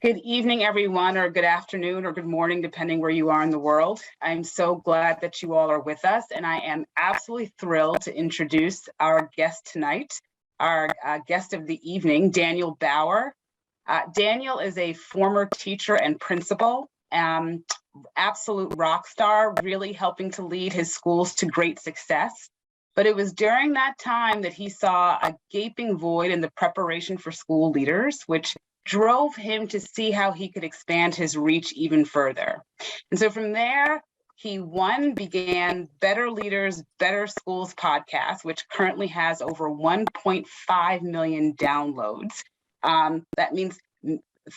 Good evening, everyone, or good afternoon, or good morning, depending where you are in the world. I'm so glad that you all are with us, and I am absolutely thrilled to introduce our guest tonight, our guest of the evening, Daniel Bauer. Daniel is a former teacher and principal, absolute rock star, really helping to lead his schools to great success. But it was during that time that he saw a gaping void in the preparation for school leaders, which drove him to see how he could expand his reach even further. And so from there, he began Better Leaders, Better Schools podcast, which currently has over 1.5 million downloads. That means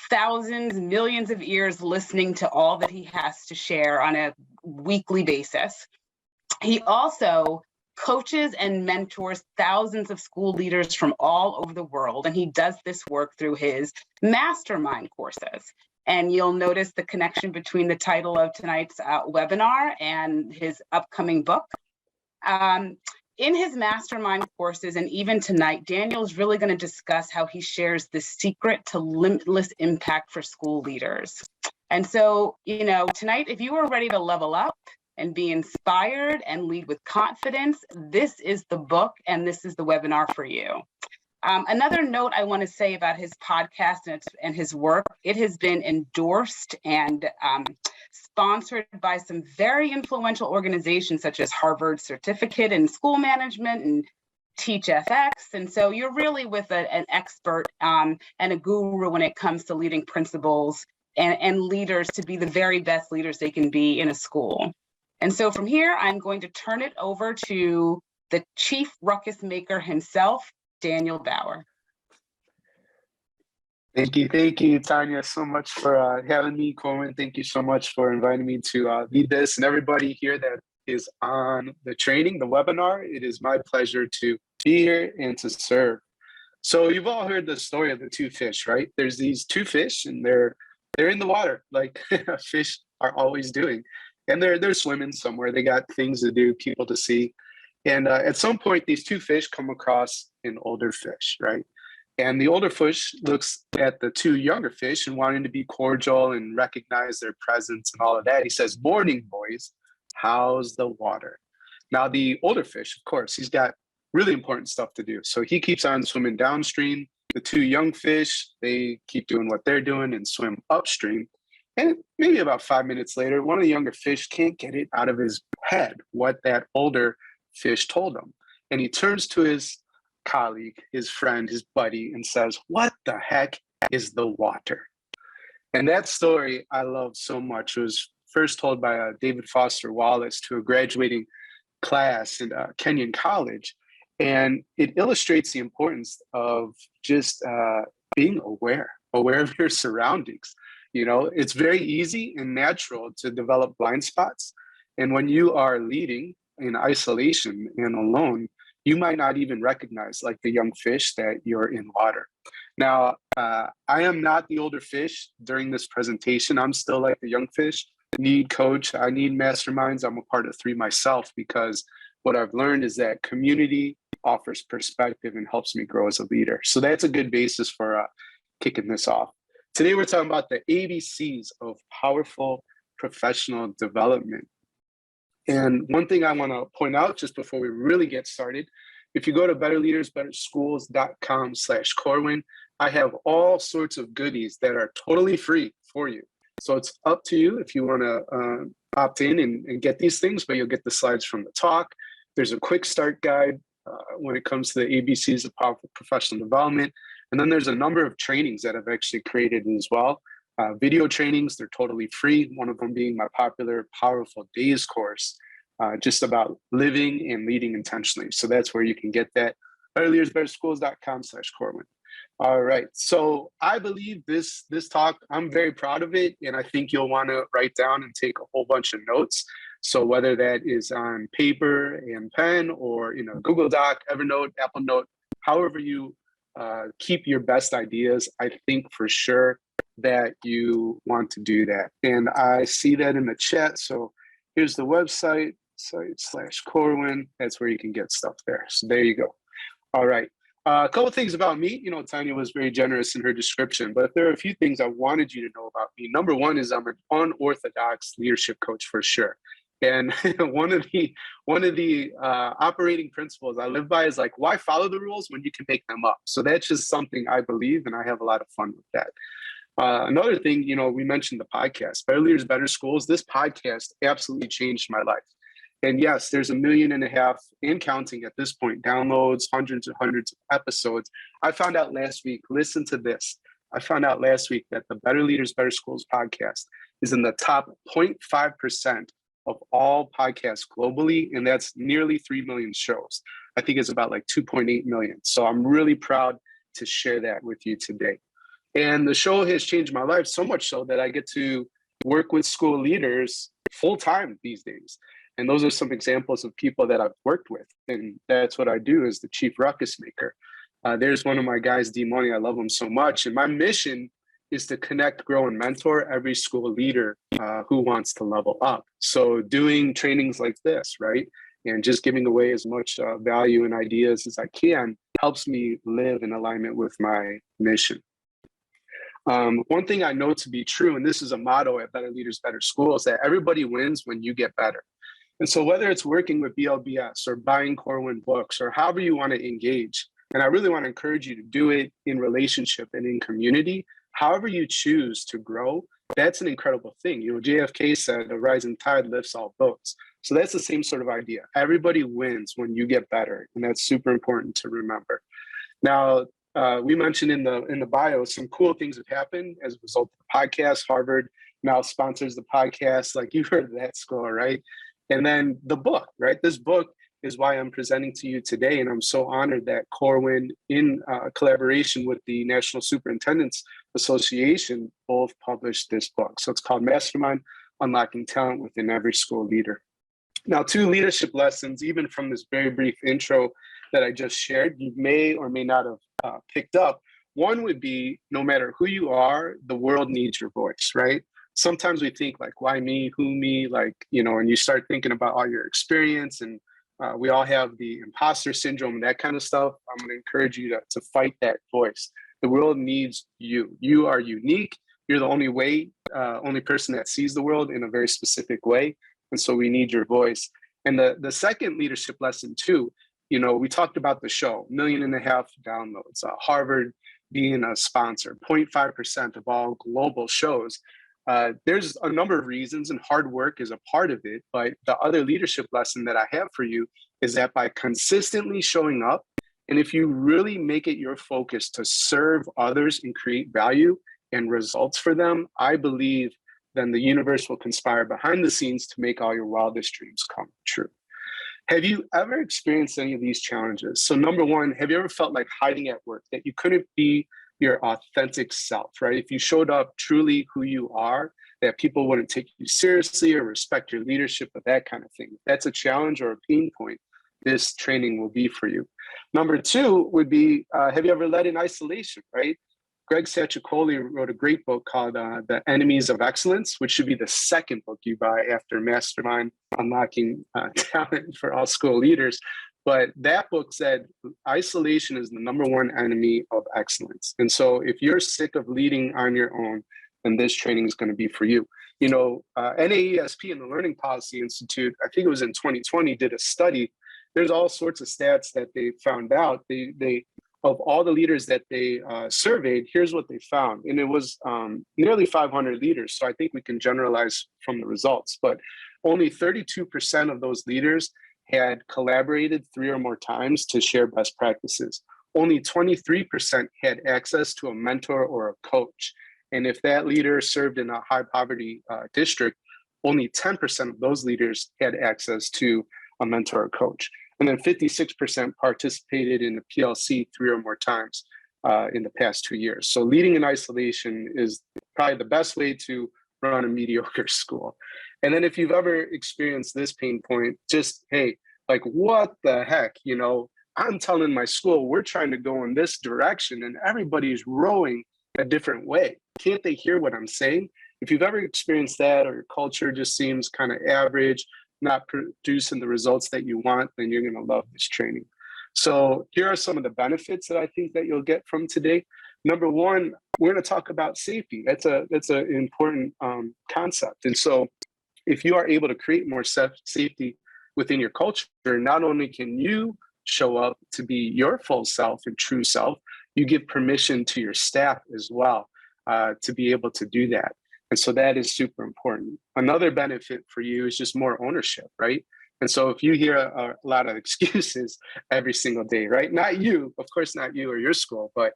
thousands, millions of ears listening to all that he has to share on a weekly basis. He also coaches and mentors thousands of school leaders from all over the world, and he does this work through his mastermind courses. And you'll notice the connection between the title of tonight's webinar and his upcoming book. In his mastermind courses, and even tonight, Daniel's really going to discuss how he shares the secret to limitless impact for school leaders. And so, tonight, if you are ready to level up and be inspired and lead with confidence, this is the book and this is the webinar for you. Another note I want to say about his podcast and his work, it has been endorsed and sponsored by some very influential organizations such as Harvard Certificate in School Management and TeachFX. And so you're really with an expert and a guru when it comes to leading principals and leaders to be the very best leaders they can be in a school. And so from here, I'm going to turn it over to the chief ruckus maker himself, Daniel Bauer. Thank you, Tanya, so much for having me. Corwin, thank you so much for inviting me to lead this. And everybody here that is on the training, the webinar, it is my pleasure to be here and to serve. So you've all heard the story of the two fish, right? There's these two fish and they're in the water like fish are always doing. And they're swimming somewhere. They got things to do, people to see. And at some point, these two fish come across an older fish, right? And the older fish looks at the two younger fish and wanting to be cordial and recognize their presence and all of that. He says, "Morning, boys, how's the water?" Now, the older fish, of course, he's got really important stuff to do. So he keeps on swimming downstream. The two young fish, they keep doing what they're doing and swim upstream. And maybe about 5 minutes later, one of the younger fish can't get it out of his head what that older fish told him. And he turns to his colleague, his friend, his buddy, and says, "What the heck is the water?" And that story I love so much. It was first told by David Foster Wallace to a graduating class in Kenyon College. And it illustrates the importance of just being aware of your surroundings. It's very easy and natural to develop blind spots. And when you are leading in isolation and alone, you might not even recognize, like the young fish, that you're in water. Now, I am not the older fish during this presentation. I'm still like the young fish. I need coach. I need masterminds. I'm a part of 3 myself, because what I've learned is that community offers perspective and helps me grow as a leader. So that's a good basis for kicking this off. Today, we're talking about the ABCs of powerful professional development. And one thing I want to point out just before we really get started, if you go to betterleadersbetterschools.com/Corwin, I have all sorts of goodies that are totally free for you. So it's up to you if you want to opt in and get these things, but you'll get the slides from the talk. There's a quick start guide when it comes to the ABCs of powerful professional development. And then there's a number of trainings that I've actually created as well. Video trainings, they're totally free. One of them being my popular Powerful Days course, just about living and leading intentionally. So that's where you can get that. betterleadersbetterschools.com/Corwin. All right. So I believe this talk, I'm very proud of it. And I think you'll want to write down and take a whole bunch of notes. So whether that is on paper and pen or Google Doc, Evernote, Apple Note, however you keep your best ideas, I think for sure that you want to do that. And I see that in the chat. So here's the website, /Corwin. That's where you can get stuff there. So there you go. All right. A couple of things about me. Tanya was very generous in her description, but there are a few things I wanted you to know about me. Number one is I'm an unorthodox leadership coach for sure. And one of the operating principles I live by is like, why follow the rules when you can make them up? So that's just something I believe, and I have a lot of fun with that. Another thing, we mentioned the podcast, Better Leaders, Better Schools. This podcast absolutely changed my life. And yes, there's 1.5 million and counting at this point, downloads, hundreds and hundreds of episodes. I found out last week, listen to this. I found out last week that the Better Leaders, Better Schools podcast is in the top 0.5% of all podcasts globally. And that's nearly 3 million shows. I think it's about like 2.8 million. So I'm really proud to share that with you today. And the show has changed my life so much so that I get to work with school leaders full time these days. And those are some examples of people that I've worked with. And that's what I do as the chief ruckus maker. There's one of my guys, D Money. I love him so much. And my mission is to connect, grow, and mentor every school leader who wants to level up. So doing trainings like this, right? And just giving away as much value and ideas as I can helps me live in alignment with my mission. One thing I know to be true, and this is a motto at Better Leaders, Better Schools, that everybody wins when you get better. And so whether it's working with BLBS or buying Corwin books or however you want to engage, and I really want to encourage you to do it in relationship and in community, however you choose to grow, that's an incredible thing. JFK said, a rising tide lifts all boats. So that's the same sort of idea. Everybody wins when you get better. And that's super important to remember. Now, we mentioned in the bio, some cool things have happened as a result of the podcast. Harvard now sponsors the podcast. Like you've heard of that school, right? And then the book, right? This book is why I'm presenting to you today. And I'm so honored that Corwin, in collaboration with the National Superintendents Association, both published this book. So it's called Mastermind, Unlocking Talent Within Every School Leader. Now, 2 leadership lessons, even from this very brief intro that I just shared, you may or may not have picked up. One would be, no matter who you are, the world needs your voice, right? Sometimes we think like, why me, who me, and you start thinking about all your experience, and we all have the imposter syndrome and that kind of stuff. I'm going to encourage you to fight that voice. The world needs you. You are unique. You're the only person that sees the world in a very specific way. And so we need your voice. And the second leadership lesson too, we talked about the show, 1.5 million downloads, Harvard being a sponsor, 0.5% of all global shows. There's a number of reasons, and hard work is a part of it. But the other leadership lesson that I have for you is that by consistently showing up, and if you really make it your focus to serve others and create value and results for them, I believe then the universe will conspire behind the scenes to make all your wildest dreams come true. Have you ever experienced any of these challenges? So number one, have you ever felt like hiding at work, that you couldn't be your authentic self, right? If you showed up truly who you are, that people wouldn't take you seriously or respect your leadership or that kind of thing. If that's a challenge or a pain point, this training will be for you. Number two would be, have you ever led in isolation, right? Greg Sacicoli wrote a great book called The Enemies of Excellence, which should be the second book you buy after Mastermind, Unlocking Talent for All School Leaders. But that book said isolation is the number one enemy of excellence. And so if you're sick of leading on your own, then this training is going to be for you. NAESP and the Learning Policy Institute, I think it was in 2020, did a study. There's all sorts of stats that they found out. They of all the leaders that they surveyed, here's what they found. And it was nearly 500 leaders. So I think we can generalize from the results, but only 32% of those leaders had collaborated 3 or more times to share best practices. Only 23% had access to a mentor or a coach. And if that leader served in a high poverty district, only 10% of those leaders had access to a mentor or coach. And then 56% participated in the PLC 3 or more times in the past 2 years. So leading in isolation is probably the best way to run a mediocre school. And then if you've ever experienced this pain point, just, hey, like what the heck, I'm telling my school, we're trying to go in this direction and everybody's rowing a different way. Can't they hear what I'm saying? If you've ever experienced that, or your culture just seems kind of average, not producing the results that you want, then you're going to love this training. So here are some of the benefits that I think that you'll get from today. Number one, we're going to talk about safety. That's an important concept. And so if you are able to create more safety within your culture, not only can you show up to be your full self and true self, you give permission to your staff as well to be able to do that. And so that is super important. Another benefit for you is just more ownership, right? And so if you hear a lot of excuses every single day, right? Not you, of course, not you or your school, but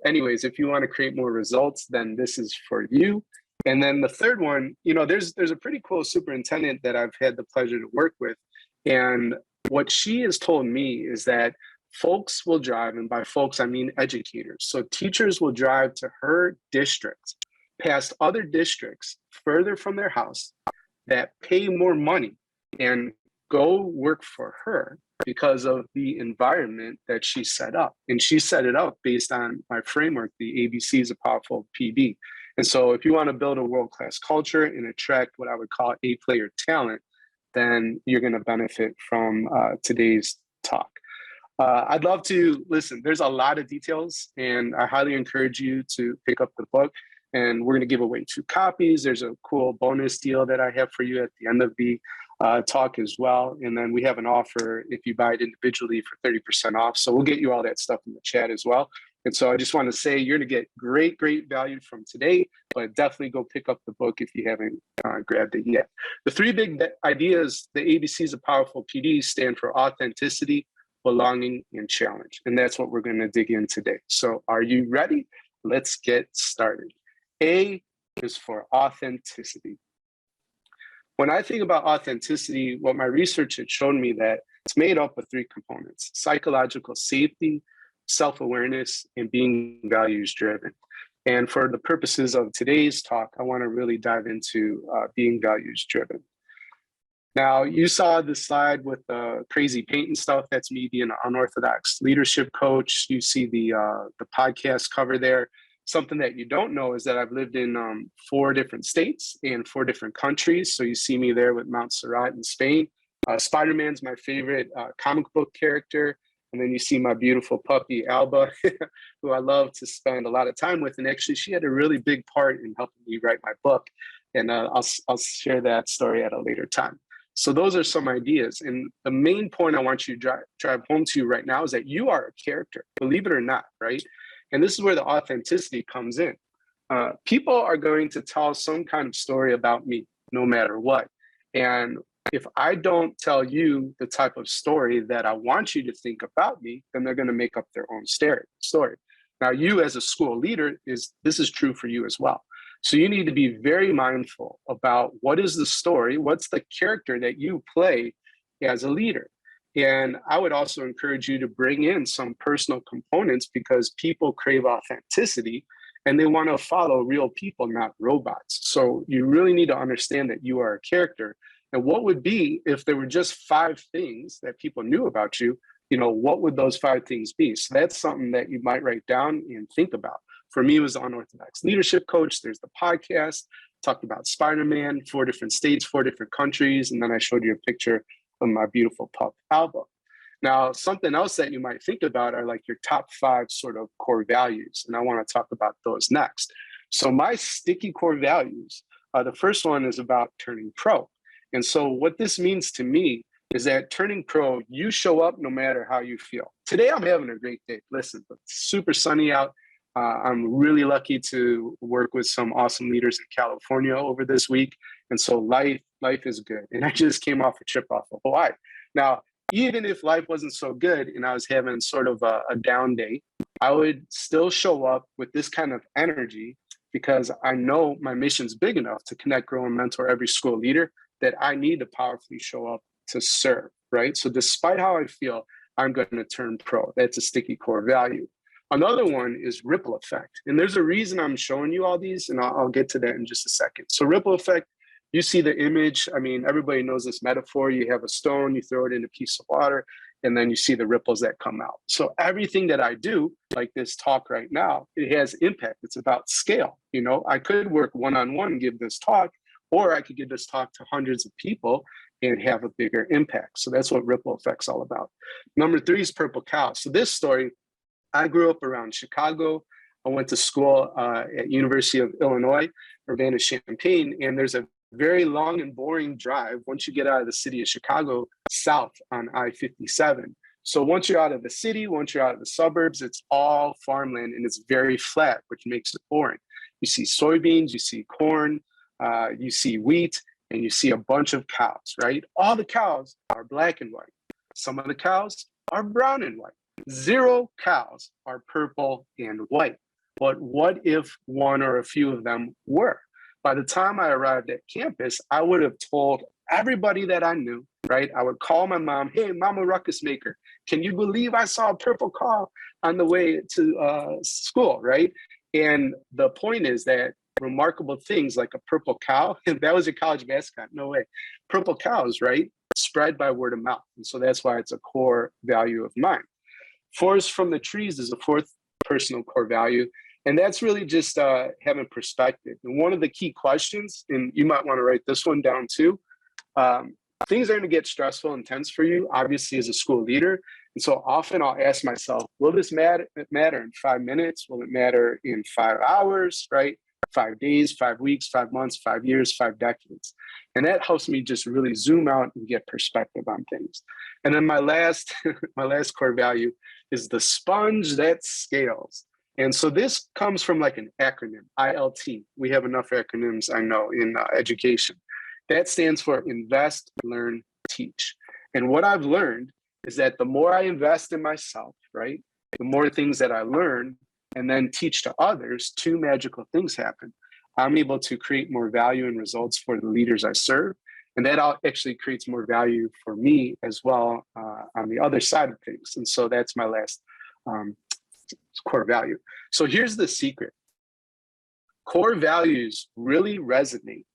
anyways, if you want to create more results, then this is for you. And then the third one, there's a pretty cool superintendent that I've had the pleasure to work with. And what she has told me is that folks will drive, and by folks, I mean educators. So teachers will drive to her district, past other districts further from their house that pay more money and go work for her because of the environment that she set up. And she set it up based on my framework, the ABCs of Powerful PD. And so if you want to build a world-class culture and attract what I would call A-player talent, then you're going to benefit from today's talk. I'd love to listen. There's a lot of details, and I highly encourage you to pick up the book. And we're going to give away 2 copies. There's a cool bonus deal that I have for you at the end of the talk as well. And then we have an offer if you buy it individually for 30% off. So we'll get you all that stuff in the chat as well. And so I just want to say you're going to get great value from today, but definitely go pick up the book if you haven't grabbed it yet. The 3 big ideas, the ABCs of Powerful PD, stand for authenticity, belonging, and challenge. And that's what we're going to dig in today. So are you ready? Let's get started. A is for authenticity. When I think about authenticity, what my research had shown me that it's made up of 3 components: psychological safety, self-awareness, and being values-driven. And for the purposes of today's talk, I want to really dive into being values-driven. Now, you saw the slide with the crazy paint and stuff. That's me being an unorthodox leadership coach. You see the podcast cover there. Something that you don't know is that I've lived in 4 different states and 4 different countries. So you see me there with Montserrat in Spain. Spider-Man's my favorite comic book character. And then you see my beautiful puppy, Alba, who I love to spend a lot of time with. And actually, she had a really big part in helping me write my book. And I'll share that story at a later time. So those are some ideas. And the main point I want you to drive home to right now is that you are a character, believe it or not, right? And this is where the authenticity comes in. People are going to tell some kind of story about me, no matter what. And if I don't tell you the type of story that I want you to think about me, then they're going to make up their own story. Now, you as a school leader, this is true for you as well. So you need to be very mindful about what is the story, what's the character that you play as a leader. And I would also encourage you to bring in some personal components, because people crave authenticity and they want to follow real people, not robots. So you really need to understand that you are a character. And what would be if there were just 5 things that people knew about you? What would those 5 things be? So that's something that you might write down and think about. For me, it was the unorthodox leadership coach. There's the podcast, talked about Spider-Man, 4 different states, 4 different countries. And then I showed you a picture of my beautiful pup, Alba. Now, something else that you might think about are like your top 5 sort of core values. And I want to talk about those next. So my sticky core values, the first one is about turning pro. And so what this means to me is that turning pro, you show up no matter how you feel. Today, I'm having a great day. Listen, it's super sunny out. I'm really lucky to work with some awesome leaders in California over this week. And so life is good. And I just came off a trip off of Hawaii. Now, even if life wasn't so good and I was having sort of a down day, I would still show up with this kind of energy, because I know my mission's big enough to connect, grow, and mentor every school leader that I need to powerfully show up to serve, right? So despite how I feel, I'm going to turn pro. That's a sticky core value. Another one is ripple effect. And there's a reason I'm showing you all these, and I'll get to that in just a second. So ripple effect, you see the image. I mean, everybody knows this metaphor. You have a stone, you throw it in a piece of water, and then you see the ripples that come out. So everything that I do, like this talk right now, it has impact. It's about scale. I could work one-on-one and give this talk, or I could give this talk to hundreds of people and have a bigger impact. So that's what ripple effect's all about. Number 3 is purple cow. So this story, I grew up around Chicago. I went to school at University of Illinois, Urbana-Champaign, and there's a very long and boring drive once you get out of the city of Chicago south on I-57. So once you're out of the city, once you're out of the suburbs, it's all farmland and it's very flat, which makes it boring. You see soybeans, you see corn, you see wheat, and you see a bunch of cows, right? All the cows are black and white. Some of the cows are brown and white. 0 cows are purple and white. But what if one or a few of them were? By the time I arrived at campus, I would have told everybody that I knew, right? I would call my mom, hey, Mama Ruckus Maker, can you believe I saw a purple cow on the way to school, right? And the point is that remarkable things like a purple cow, if that was your college mascot, no way. Purple cows, right? Spread by word of mouth. And so that's why it's a core value of mine. Forest from the trees is a 4th personal core value. And that's really just having perspective. And one of the key questions, and you might want to write this one down too, things are going to get stressful and tense for you, obviously, as a school leader. And so often I'll ask myself, will this matter in 5 minutes? Will it matter in 5 hours, right? 5 days, 5 weeks, 5 months, 5 years, 5 decades. And that helps me just really zoom out and get perspective on things. And then my last core value is the sponge that scales. And so this comes from like an acronym, ILT. We have enough acronyms, I know, in education. That stands for invest, learn, teach. And what I've learned is that the more I invest in myself, right, the more things that I learn and then teach to others, 2 magical things happen. I'm able to create more value and results for the leaders I serve. And that actually creates more value for me as well on the other side of things. And so that's my last core value. So here's the secret. Core values really resonate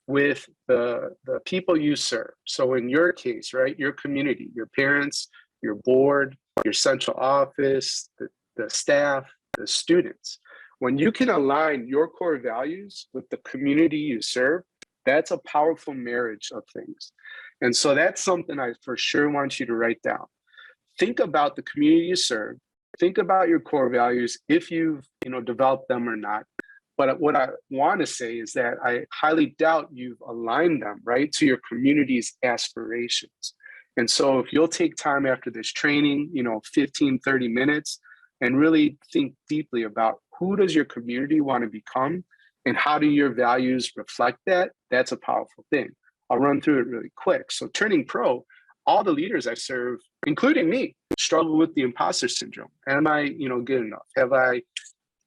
with the people you serve. So in your case, right, your community, your parents, your board, your central office, the staff, the students. When you can align your core values with the community you serve, that's a powerful marriage of things. And so that's something I for sure want you to write down. Think about the community you serve. Think about your core values, if you've developed them or not. But what I want to say is that I highly doubt you've aligned them, right, to your community's aspirations. And so if you'll take time after this training, 15, 30 minutes, and really think deeply about who does your community want to become and how do your values reflect that, that's a powerful thing. I'll run through it really quick. So turning pro, all the leaders I serve, including me, struggle with the imposter syndrome. Am I, good enough? Have I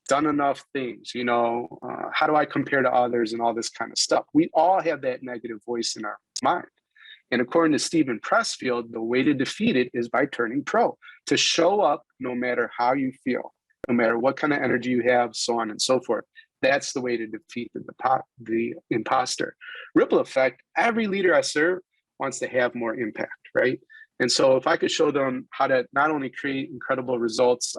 done enough things? How do I compare to others and all this kind of stuff? We all have that negative voice in our mind. And according to Stephen Pressfield, the way to defeat it is by turning pro, to show up no matter how you feel, no matter what kind of energy you have, so on and so forth. That's the way to defeat the imposter. Ripple effect, every leader I serve wants to have more impact, right? And so if I could show them how to not only create incredible results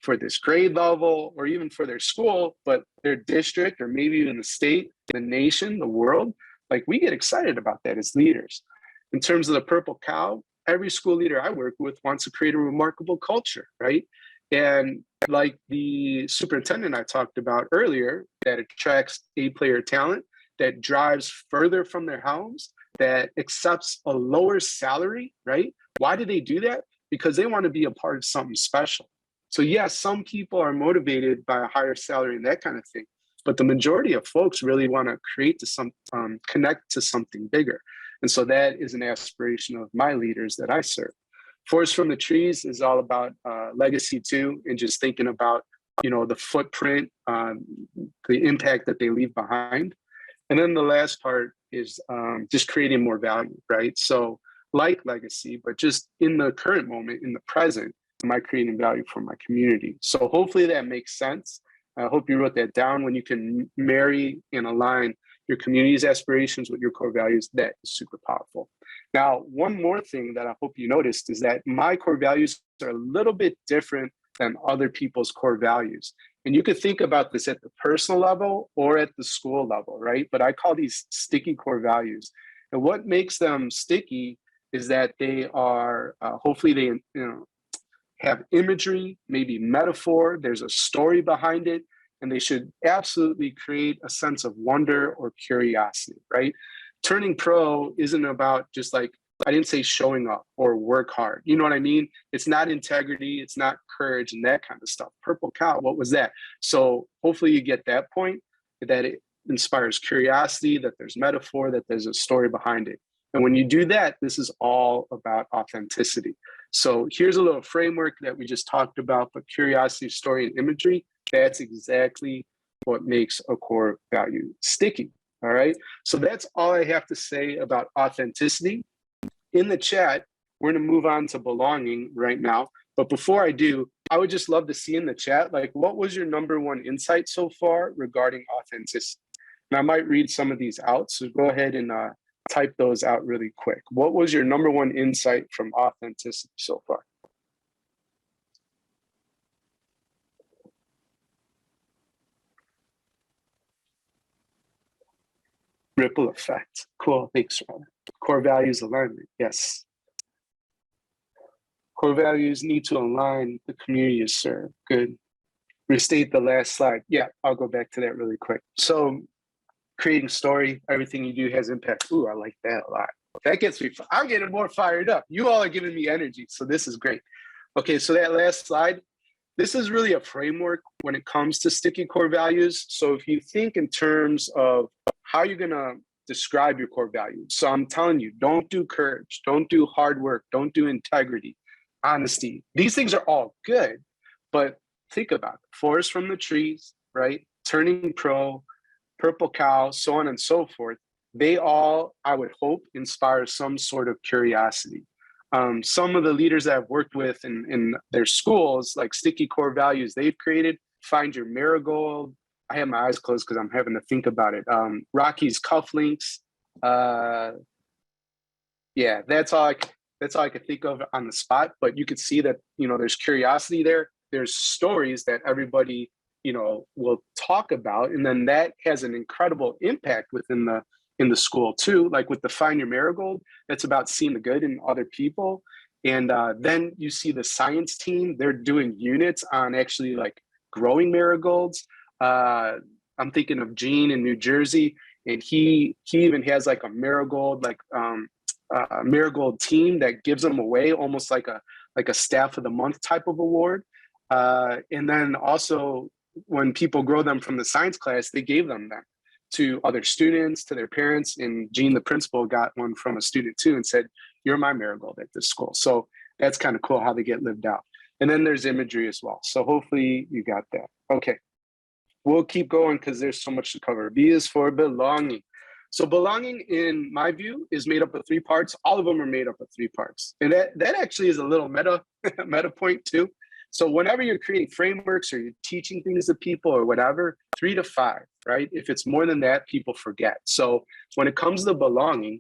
for this grade level or even for their school, but their district or maybe even the state, the nation, the world, like we get excited about that as leaders. In terms of the purple cow, every school leader I work with wants to create a remarkable culture, right? And like the superintendent I talked about earlier, that attracts A-player talent, that drives further from their homes, that accepts a lower salary, right? Why do they do that? Because they want to be a part of something special. So yes, some people are motivated by a higher salary and that kind of thing, but the majority of folks really want to connect to something bigger. And so that is an aspiration of my leaders that I serve. Forest from the Trees is all about legacy too, and just thinking about, the footprint, the impact that they leave behind. And then the last part is just creating more value, right? So like legacy, but just in the current moment, in the present, am I creating value for my community? So hopefully that makes sense. I hope you wrote that down. When you can marry and align your community's aspirations with your core values, that is super powerful. Now, one more thing that I hope you noticed is that my core values are a little bit different than other people's core values. And you could think about this at the personal level or at the school level, right? But I call these sticky core values. And what makes them sticky is that they are, hopefully they have imagery, maybe metaphor, there's a story behind it, and they should absolutely create a sense of wonder or curiosity, right? Turning pro isn't about just like, I didn't say showing up or work hard. You know what I mean? It's not integrity, it's not courage and that kind of stuff. Purple cow, what was that? So hopefully you get that point, that it inspires curiosity, that there's metaphor, that there's a story behind it. And when you do that, this is all about authenticity. So here's a little framework that we just talked about, but curiosity, story, and imagery, that's exactly what makes a core value sticky. All right. So that's all I have to say about authenticity. In the chat, we're going to move on to belonging right now. But before I do, I would just love to see in the chat, like, what was your number one insight so far regarding authenticity? And I might read some of these out. So go ahead and type those out really quick. What was your number one insight from authenticity so far? Ripple effect. Cool. Thanks, Ron. Core values alignment. Yes. Core values need to align the community you serve. Good. Restate the last slide. Yeah, I'll go back to that really quick. So creating story, everything you do has impact. Ooh, I like that a lot. That gets me, I'm getting more fired up. You all are giving me energy, so this is great. Okay, so that last slide, this is really a framework when it comes to sticky core values. So if you think in terms of how you're gonna describe your core values. So I'm telling you, don't do courage, don't do hard work, don't do integrity, honesty. These things are all good, but think about it. Forest from the trees, right? Turning pro, purple cow, so on and so forth. They all, I would hope, inspire some sort of curiosity. Some of the leaders that I've worked with in their schools, like sticky core values they've created, find your marigold. I have my eyes closed because I'm having to think about it. Rocky's cufflinks. Yeah, that's all I could think of on the spot. But you could see that, you know, there's curiosity there. There's stories that everybody, you know, will talk about, and then that has an incredible impact within the school too. Like with the Find Your Marigold, that's about seeing the good in other people. And then you see the science team, they're doing units on actually like growing marigolds. I'm thinking of Gene in New Jersey, and he even has like a marigold, like marigold team that gives them away, almost like a staff of the month type of award. And then also when people grow them from the science class, they gave them to other students, to their parents. And Gene, the principal, got one from a student too and said, "You're my marigold at this school." So that's kind of cool how they get lived out. And then there's imagery as well. So hopefully you got that. Okay, we'll keep going because there's so much to cover. B is for belonging. So belonging, in my view, is made up of 3 parts. All of them are made up of 3 parts. And that actually is a little meta point too. So whenever you're creating frameworks or you're teaching things to people or whatever, 3 to 5, right? If it's more than that, people forget. So when it comes to belonging,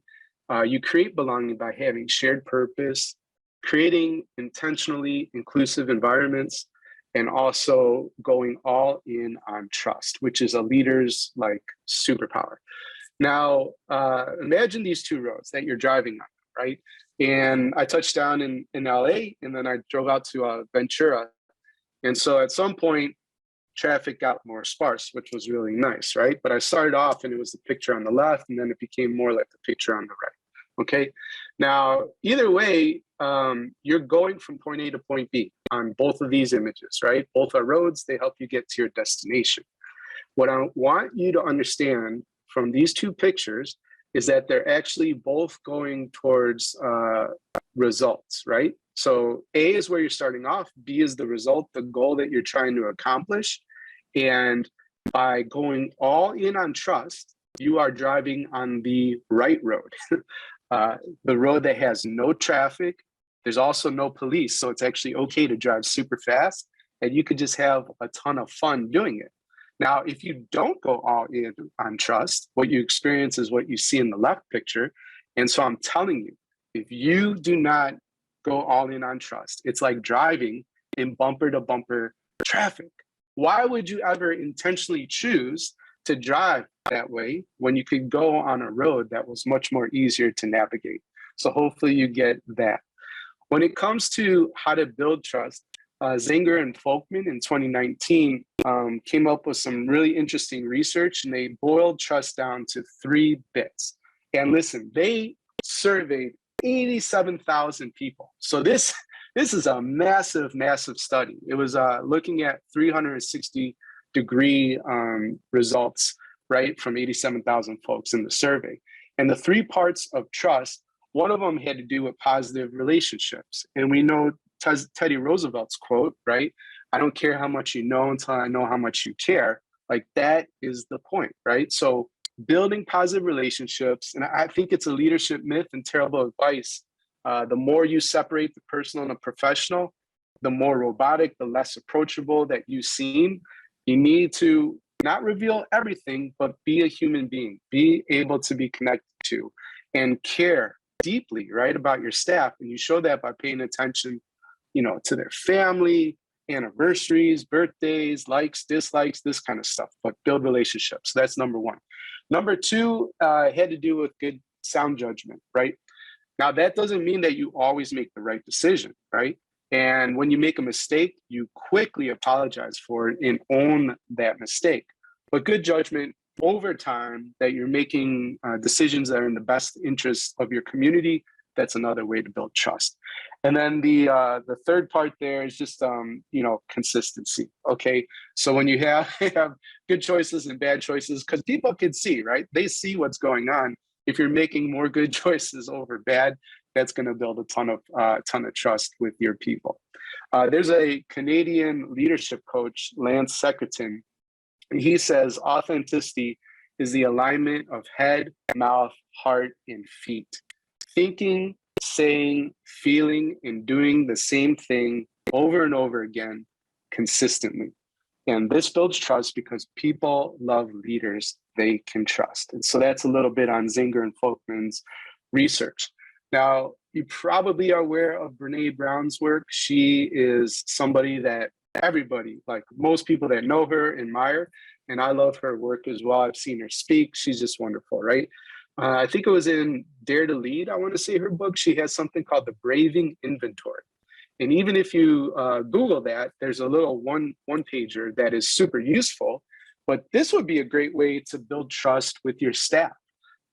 you create belonging by having shared purpose, creating intentionally inclusive environments, and also going all in on trust, which is a leader's like superpower. Now, imagine these 2 roads that you're driving on, right? And I touched down in LA, and then I drove out to Ventura. And so at some point, traffic got more sparse, which was really nice, right? But I started off and it was the picture on the left, and then it became more like the picture on the right, okay? Now, either way, you're going from point A to point B on both of these images, right? Both are roads, they help you get to your destination. What I want you to understand from these 2 pictures is that they're actually both going towards results, right? So A is where you're starting off, B is the result, the goal that you're trying to accomplish. And by going all in on trust, you are driving on the right road, the road that has no traffic. There's also no police, so it's actually okay to drive super fast, and you could just have a ton of fun doing it. Now, if you don't go all in on trust, what you experience is what you see in the left picture. And so I'm telling you, if you do not go all in on trust, it's like driving in bumper to bumper traffic. why would you ever intentionally choose to drive that way when you could go on a road that was much more easier to navigate? So hopefully you get that. When it comes to how to build trust, Zinger and Folkman in 2019 came up with some really interesting research, and they boiled trust down to 3 bits. And listen, they surveyed 87,000 people. So this is a massive, massive study. It was looking at 360-degree results, right, from 87,000 folks in the survey. And the 3 parts of trust, one of them had to do with positive relationships. And we know Teddy Roosevelt's quote, right? I don't care how much you know until I know how much you care. Like, that is the point, right? So building positive relationships, and I think it's a leadership myth and terrible advice. The more you separate the personal and the professional, the more robotic, the less approachable that you seem. You need to not reveal everything, but be a human being, be able to be connected to and care deeply, right, about your staff. And you show that by paying attention, to their family, anniversaries, birthdays, likes, dislikes, this kind of stuff, but build relationships. That's number 1. Number 2 had to do with good sound judgment, right? Now, that doesn't mean that you always make the right decision, right? And when you make a mistake, you quickly apologize for it and own that mistake. But good judgment over time, that you're making decisions that are in the best interest of your community, that's another way to build trust. And then the 3rd part there is just consistency. Okay, so when you have good choices and bad choices, because people can see, right? They see what's going on. If you're making more good choices over bad, that's going to build a ton of trust with your people. There's a Canadian leadership coach, Lance Secretan. He says authenticity is the alignment of head, mouth, heart, and feet. Thinking, saying, feeling, and doing the same thing over and over again consistently. And this builds trust because people love leaders they can trust. And so that's a little bit on Zinger and Folkman's research. Now, you probably are aware of Brene Brown's work. She is somebody that everybody, like most people that know her, admire. And I love her work as well. I've seen her speak. She's just wonderful, right? I think it was in Dare to Lead, I want to say, her book. She has something called the Braving Inventory. And even if you Google that, there's a little one-pager that is super useful. But this would be a great way to build trust with your staff.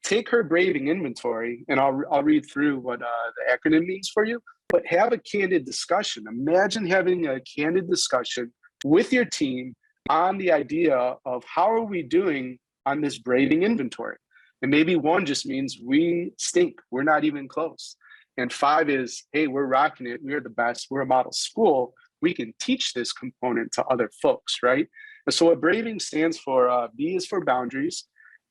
Take her Braving Inventory, and I'll read through what the acronym means for you, but have a candid discussion. Imagine having a candid discussion with your team on the idea of how are we doing on this Braving Inventory. And maybe 1 just means we stink, we're not even close. And 5 is, hey, we're rocking it, we're the best, we're a model school, we can teach this component to other folks, right? And so what Braving stands for, B is for boundaries.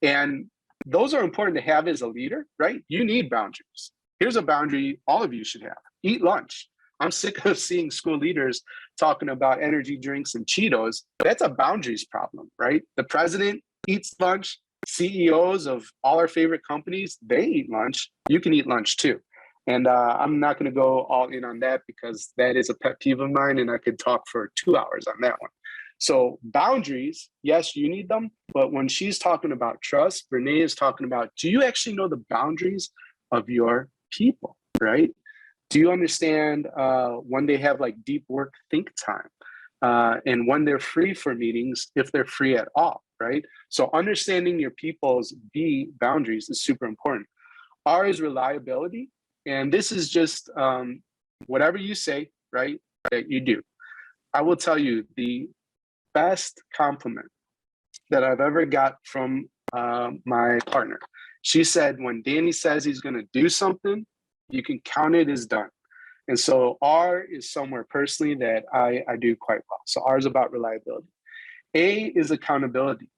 And those are important to have as a leader, right? You need boundaries. Here's a boundary all of you should have. Eat lunch. I'm sick of seeing school leaders talking about energy drinks and Cheetos. That's a boundaries problem, right? The president eats lunch. CEOs of all our favorite companies, they eat lunch. You can eat lunch too. And I'm not going to go all in on that because that is a pet peeve of mine, and I could talk for 2 hours on that one. So boundaries, yes, you need them. But when she's talking about trust, Brene is talking about, do you actually know the boundaries of your people, right? Do you understand when they have like deep work think time and when they're free for meetings, if they're free at all, right? So understanding your people's boundaries is super important. R is reliability. And this is just whatever you say, right, that you do. I will tell you the best compliment that I've ever got from my partner. She said, when Danny says he's going to do something, you can count it as done. And so R is somewhere personally that I do quite well. So R is about reliability. A is accountability.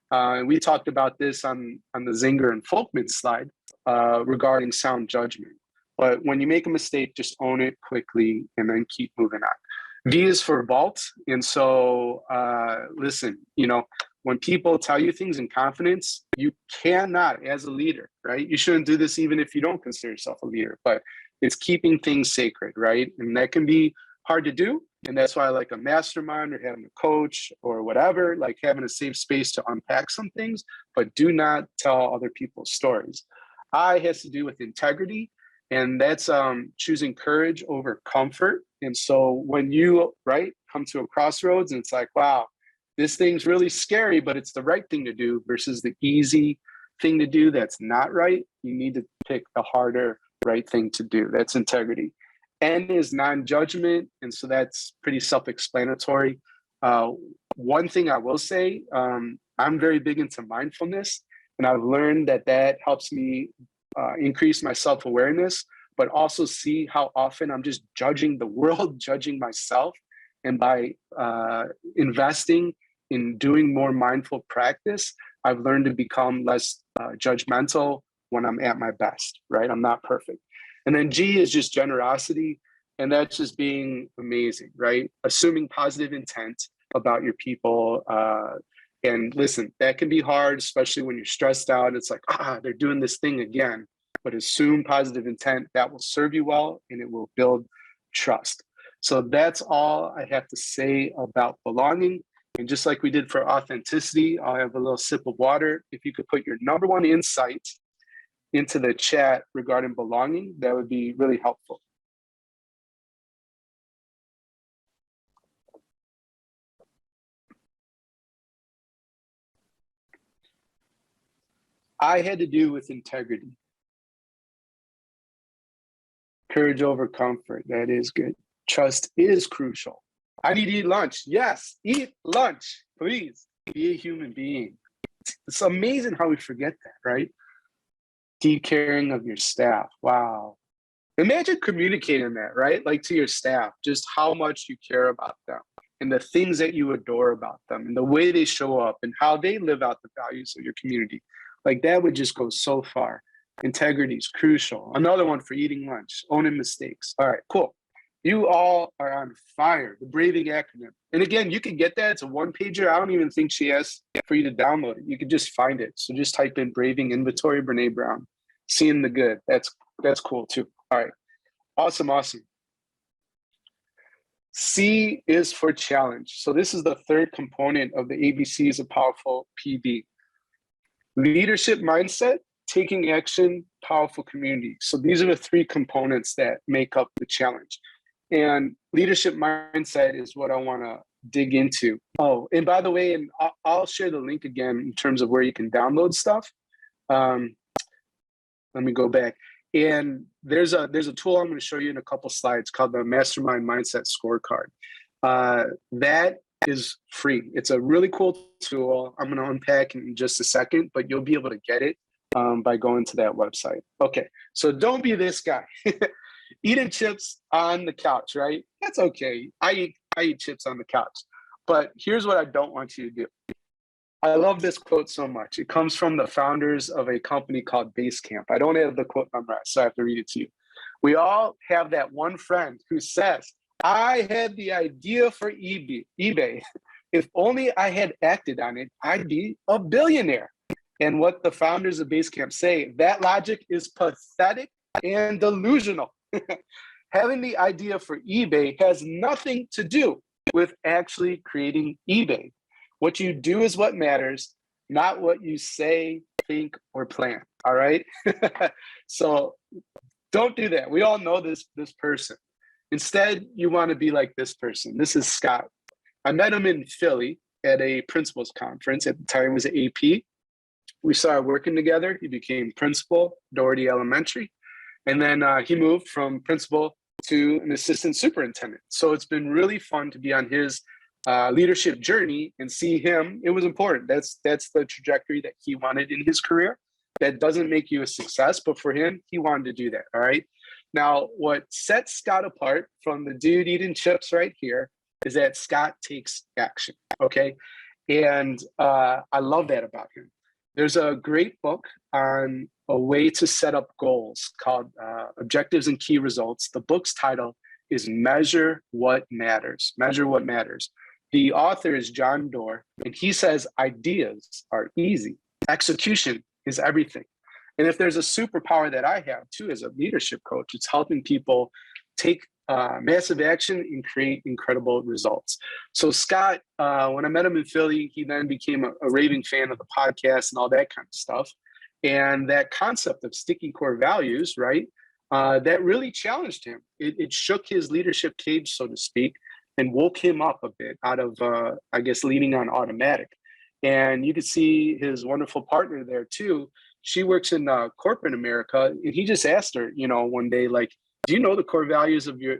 And we talked about this on the Zinger and Folkman slide regarding sound judgment. But when you make a mistake, just own it quickly and then keep moving on. V is for vault. And so listen, when people tell you things in confidence, you cannot, as a leader, right? You shouldn't do this even if you don't consider yourself a leader, but it's keeping things sacred, right? And that can be hard to do. And that's why I like a mastermind or having a coach or whatever, like having a safe space to unpack some things, but do not tell other people's stories. I has to do with integrity, and that's choosing courage over comfort. And so when you, right, come to a crossroads and it's like, wow, this thing's really scary, but it's the right thing to do versus the easy thing to do that's not right, you need to pick the harder right thing to do. That's integrity. N is non-judgment, and so that's pretty self-explanatory. One thing I will say, I'm very big into mindfulness, and I've learned that that helps me increase my self-awareness, but also see how often I'm just judging the world, judging myself. And by investing in doing more mindful practice, I've learned to become less judgmental when I'm at my best, right? I'm not perfect. And then G is just generosity, and that's just being amazing, right? Assuming positive intent about your people. And listen, that can be hard, especially when you're stressed out. It's like, they're doing this thing again. But assume positive intent. That will serve you well, and it will build trust. So that's all I have to say about belonging. And just like we did for authenticity, I'll have a little sip of water. If you could put your number one insight into the chat regarding belonging, that would be really helpful. I had to do with integrity. Courage over comfort, that is good. Trust is crucial. I need to eat lunch. Yes, eat lunch, please. Be a human being. It's amazing how we forget that, right? Deep caring of your staff. Wow. Imagine communicating that, right? Like to your staff, just how much you care about them and the things that you adore about them and the way they show up and how they live out the values of your community. Like that would just go so far. Integrity is crucial. Another one for eating lunch, owning mistakes. All right, cool. You all are on fire, the Braving acronym. And again, you can get that. It's a one-pager. I don't even think she asked for you to download it. You can just find it. So just type in Braving Inventory, Brene Brown. Seeing the good. That's cool too. All right. Awesome. C is for challenge. So this is the third component of the ABCs of Powerful PB. Leadership mindset, taking action, powerful community. So these are the three components that make up the challenge. And leadership mindset is what I want to dig into. Oh, and by the way, and I'll share the link again in terms of where you can download stuff. Let me go back. And there's a tool I'm going to show you in a couple slides called the Mastermind Mindset Scorecard. That is free. It's a really cool tool. I'm going to unpack in just a second, but you'll be able to get it by going to that website. Okay, so don't be this guy. Eating chips on the couch, right? That's okay. I eat chips on the couch. But here's what I don't want you to do. I love this quote so much. It comes from the founders of a company called Basecamp. I don't have the quote memorized, so I have to read it to you. We all have that one friend who says, I had the idea for eBay. If only I had acted on it, I'd be a billionaire. And what the founders of Basecamp say, that logic is pathetic and delusional. Having the idea for eBay has nothing to do with actually creating eBay. What you do is what matters, not what you say, think, or plan. All right. So don't do that. We all know this person. Instead, you want to be like this person. This is Scott. I met him in Philly at a principal's conference. At the time, it was an AP. We started working together. He became principal, Doherty Elementary. And then he moved from principal to an assistant superintendent. So it's been really fun to be on his leadership journey and see him. It was important. That's the trajectory that he wanted in his career. That doesn't make you a success, but for him, he wanted to do that. All right. Now, what sets Scott apart from the dude eating chips right here is that Scott takes action. Okay. And I love that about him. There's a great book on a way to set up goals called Objectives and Key Results. The book's title is Measure What Matters. Measure What Matters. The author is John Doerr, and he says ideas are easy. Execution is everything. And if there's a superpower that I have too as a leadership coach, it's helping people take massive action and create incredible results. So Scott, when I met him in Philly, he then became a raving fan of the podcast and all that kind of stuff. And that concept of sticky core values, right, that really challenged him. It shook his leadership cage, so to speak, and woke him up a bit out of, I guess, leaning on automatic. And you could see his wonderful partner there too. She works in corporate America, and he just asked her, one day, like, do you know the core values of your,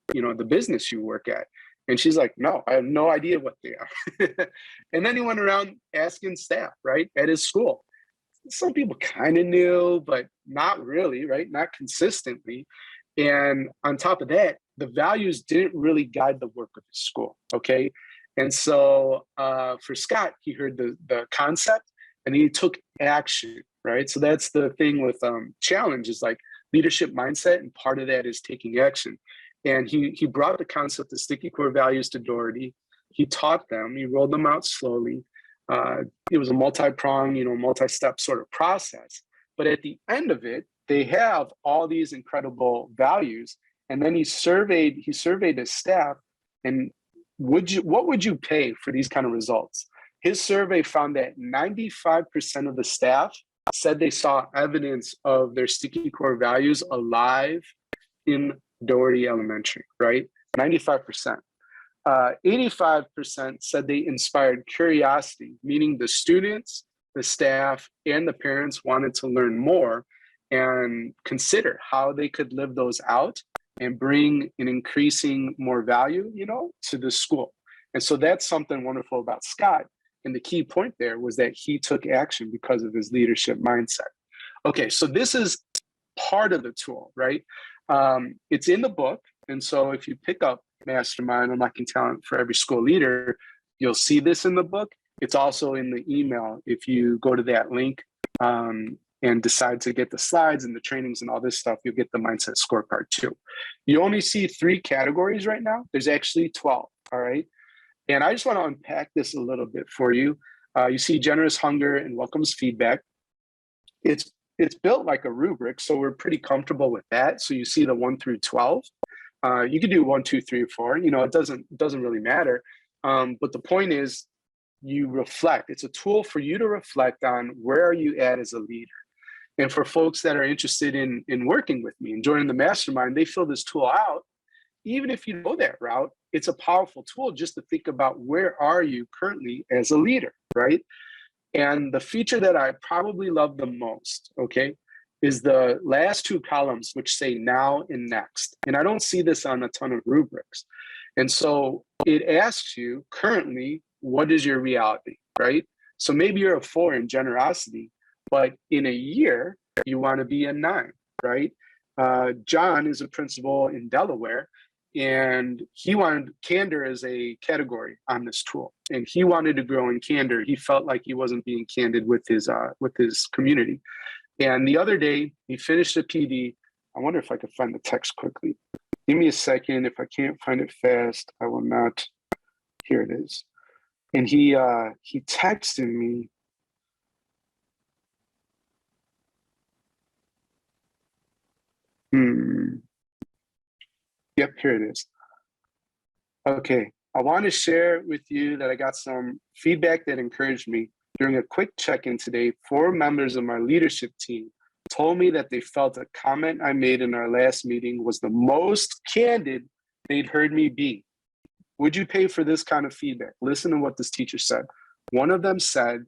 the business you work at? And she's like, no, I have no idea what they are. And then he went around asking staff, right, at his school. Some people kind of knew, but not really, right? Not consistently. And on top of that, the values didn't really guide the work of his school, okay? And so for Scott, he heard the concept and he took action, right? So that's the thing with challenge is like leadership mindset, and part of that is taking action. And he brought the concept of sticky core values to Doherty. He taught them, he rolled them out slowly. It was a multi-pronged, multi-step sort of process. But at the end of it, they have all these incredible values. And then he surveyed his staff, and what would you pay for these kind of results? His survey found that 95% of the staff said they saw evidence of their sticky core values alive in Doherty Elementary, right? 95%. 85% said they inspired curiosity, meaning the students, the staff, and the parents wanted to learn more and consider how they could live those out and bring an increasing more value, to the school. And so that's something wonderful about Scott. And the key point there was that he took action because of his leadership mindset. Okay, so this is part of the tool, right? It's in the book. And so if you pick up Mastermind Unlocking Talent for Every School Leader, you'll see this in the book. It's also in the email. If you go to that link and decide to get the slides and the trainings and all this stuff, you'll get the mindset scorecard too. You only see 3 categories right now. There's actually 12, all right? And I just want to unpack this a little bit for you. You see generous hunger and welcomes feedback. It's built like a rubric, so we're pretty comfortable with that. So you see the 1 through 12. You could do 1, 2, 3, or 4. It doesn't really matter. But the point is, you reflect. It's a tool for you to reflect on where are you at as a leader. And for folks that are interested in working with me and joining the mastermind, they fill this tool out. Even if you go that route, it's a powerful tool just to think about where are you currently as a leader, right? And the feature that I probably love the most, okay, is the last 2 columns, which say now and next. And I don't see this on a ton of rubrics. And so it asks you currently, what is your reality, right? So maybe you're a 4 in generosity, but in a year, you want to be a 9, right? John is a principal in Delaware, and he wanted candor as a category on this tool. And he wanted to grow in candor. He felt like he wasn't being candid with his community. And the other day, he finished a PD. I wonder if I could find the text quickly. Give me a second. If I can't find it fast, I will not. Here it is. And he texted me. Yep, here it is. Okay, I want to share with you that I got some feedback that encouraged me. During a quick check-in today, 4 members of my leadership team told me that they felt a comment I made in our last meeting was the most candid they'd heard me be. Would you pay for this kind of feedback? Listen to what this teacher said. One of them said,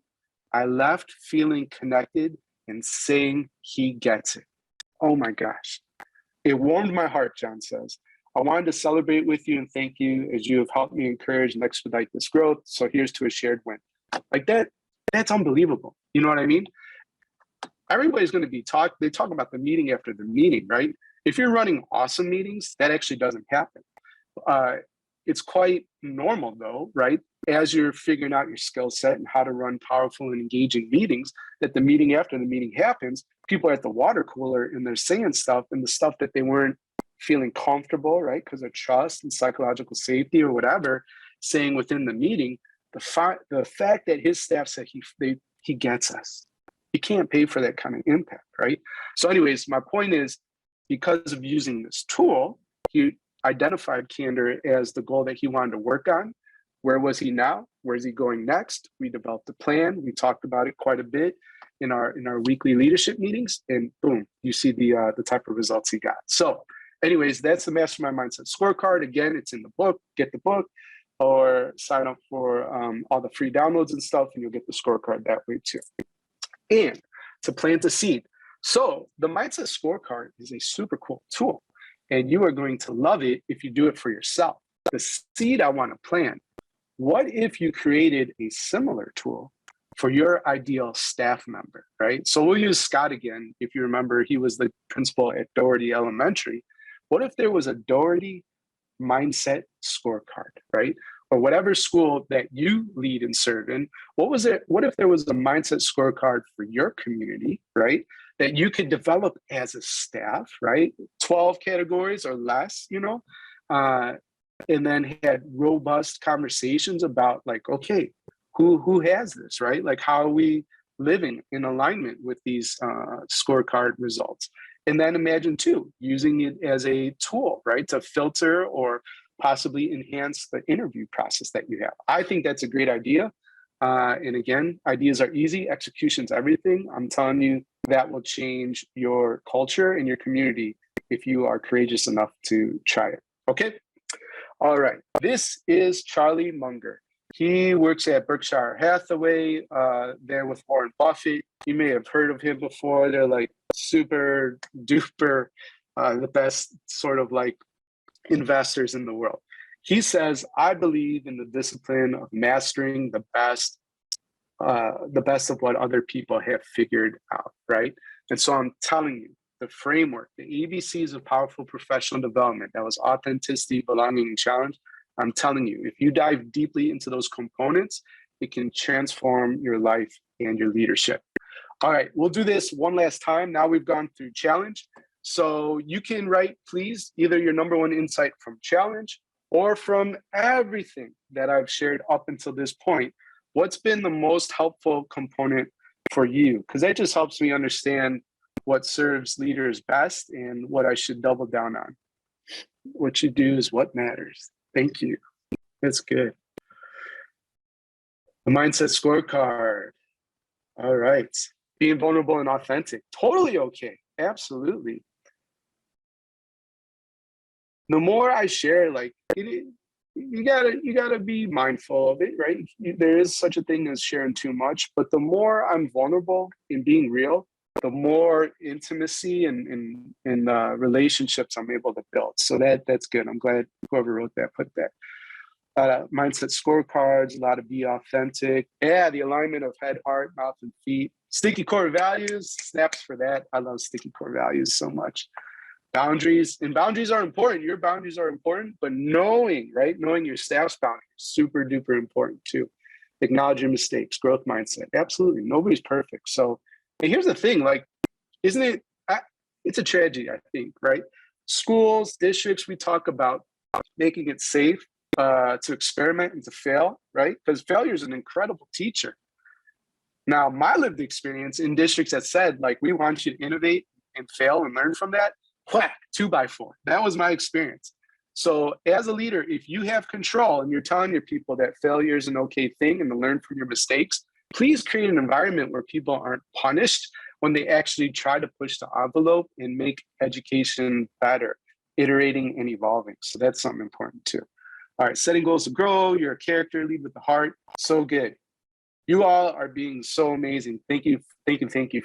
I left feeling connected and saying he gets it. Oh my gosh. It warmed my heart, John says. I wanted to celebrate with you and thank you as you have helped me encourage and expedite this growth. So here's to a shared win. Like that's unbelievable. You know what I mean? Everybody's going to be they talk about the meeting after the meeting, right? If you're running awesome meetings, that actually doesn't happen. It's quite normal though, right? As you're figuring out your skill set and how to run powerful and engaging meetings, that the meeting after the meeting happens, people are at the water cooler and they're saying stuff, and the stuff that they weren't feeling comfortable, right? Because of trust and psychological safety or whatever, saying within the meeting, the fact that his staff said he gets us. You can't pay for that kind of impact, right? So anyways, my point is, because of using this tool, He identified candor as the goal that he wanted to work on. Where was he now? Where is he going next? We developed a plan. We talked about it quite a bit in our weekly leadership meetings, and boom, you see the type of results he got. So anyways, that's the Mastermind Mindset Scorecard. Again, it's in the book. Get the book or sign up for all the free downloads and stuff, and you'll get the scorecard that way too. And to plant a seed. So the Mindset Scorecard is a super cool tool, and you are going to love it if you do it for yourself. The seed I want to plant. What if you created a similar tool for your ideal staff member, right? So we'll use Scott again. If you remember, he was the principal at Doherty Elementary. What if there was a Doherty Mindset Scorecard, right? Or whatever school that you lead and serve in, what if there was a mindset scorecard for your community, right? That you could develop as a staff, right? 12 categories or less, and then had robust conversations about like, okay, who has this, right? Like, how are we living in alignment with these scorecard results? And then imagine too, using it as a tool, right? To filter or possibly enhance the interview process that you have. I think that's a great idea. And again, ideas are easy, execution's everything. I'm telling you, that will change your culture and your community if you are courageous enough to try it. Okay? All right. This is Charlie Munger. He works at Berkshire Hathaway, there with Warren Buffett. You may have heard of him before. They're like super duper, the best sort of like investors in the world. He says, I believe in the discipline of mastering the best of what other people have figured out, right? And so I'm telling you, the framework, the ABCs of powerful professional development, that was authenticity, belonging, and challenge. I'm telling you, if you dive deeply into those components, it can transform your life and your leadership. All right, we'll do this one last time. Now we've gone through challenge. So you can write, please, either your number one insight from challenge or from everything that I've shared up until this point. What's been the most helpful component for you? Because that just helps me understand what serves leaders best and what I should double down on. What you do is what matters. Thank you. That's good. The Mindset Scorecard. All right. Being vulnerable and authentic. Totally okay. Absolutely. The more I share, like, you gotta be mindful of it, right? There is such a thing as sharing too much, but the more I'm vulnerable in being real, the more intimacy and relationships I'm able to build. So that's good. I'm glad whoever wrote that put that. Mindset scorecards, a lot of be authentic. Yeah, the alignment of head, heart, mouth, and feet. Sticky core values, snaps for that. I love sticky core values so much. Boundaries, and boundaries are important. Your boundaries are important, but knowing your staff's boundaries, super duper important too. Acknowledge your mistakes, growth mindset. Absolutely, nobody's perfect. So, and here's the thing, like, isn't it, it's a tragedy, I think, right? Schools, districts, we talk about making it safe to experiment and to fail, right? Because failure is an incredible teacher. Now, my lived experience in districts that said, like, we want you to innovate and fail and learn from that, whack, 2x4. That was my experience. So as a leader, if you have control and you're telling your people that failure is an okay thing and to learn from your mistakes, please create an environment where people aren't punished when they actually try to push the envelope and make education better, iterating and evolving. So that's something important too. All right, setting goals to grow, you're a character, lead with the heart. So good. You all are being so amazing. Thank you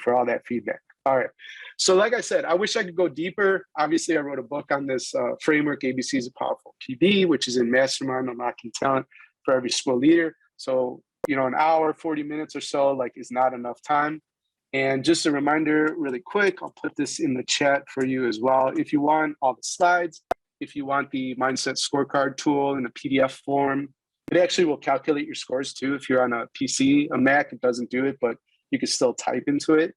for all that feedback. All right. So like I said, I wish I could go deeper. Obviously, I wrote a book on this framework, ABCs of Powerful PD, which is in Mastermind, Unlocking Talent for Every School Leader. So, an hour, 40 minutes or so, like, is not enough time. And just a reminder really quick, I'll put this in the chat for you as well. If you want all the slides, if you want the Mindset Scorecard tool in a PDF form, it actually will calculate your scores too. If you're on a PC, a Mac, it doesn't do it, but you can still type into it.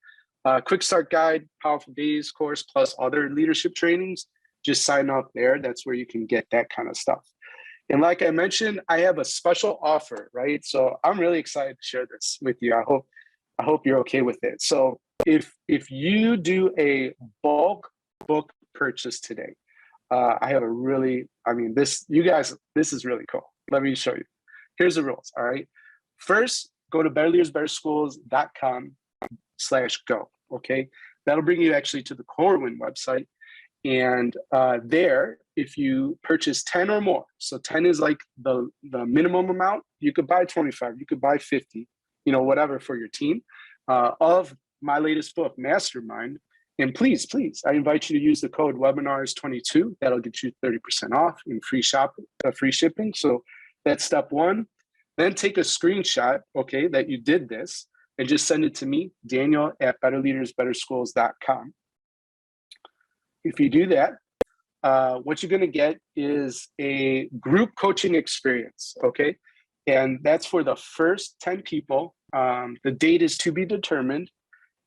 Quick Start Guide, Powerful Days course, plus other leadership trainings, just sign up there. That's where you can get that kind of stuff. And like I mentioned, I have a special offer, right? So I'm really excited to share this with you. I hope you're okay with it. So if you do a bulk book purchase today, I have a really, this is really cool. Let me show you. Here's the rules, all right? First, go to betterleadersbetterschools.com/go, okay? That'll bring you actually to the Corwin website. And there, if you purchase 10 or more, so 10 is like the minimum amount, you could buy 25, you could buy 50, whatever for your team, of my latest book, Mastermind. And please, I invite you to use the code webinars22. That'll get you 30% off in free shipping. So that's step one. Then take a screenshot, okay, that you did this, and just send it to me, Daniel@betterleadersbetterschools.com. If you do that, what you're going to get is a group coaching experience, okay? And that's for the first 10 people. The date is to be determined,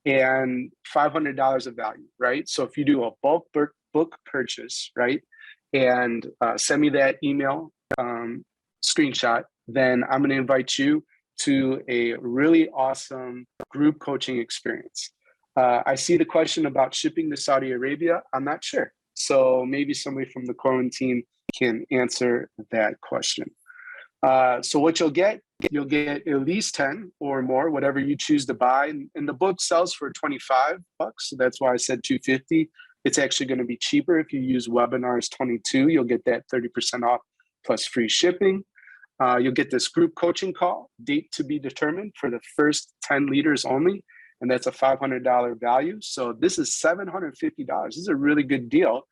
and $500 of value, right? So if you do a bulk book purchase, right, and send me that email screenshot, then I'm going to invite you to a really awesome group coaching experience. I see the question about shipping to Saudi Arabia. I'm not sure. So maybe somebody from the Corwin team can answer that question. So what you'll get at least 10 or more, whatever you choose to buy. And the book sells for $25. So that's why I said $250. It's actually going to be cheaper if you use webinars 22. You'll get that 30% off plus free shipping. You'll get this group coaching call, date to be determined, for the first 10 leaders only. And that's a $500 value. So this is $750. This is a really good deal.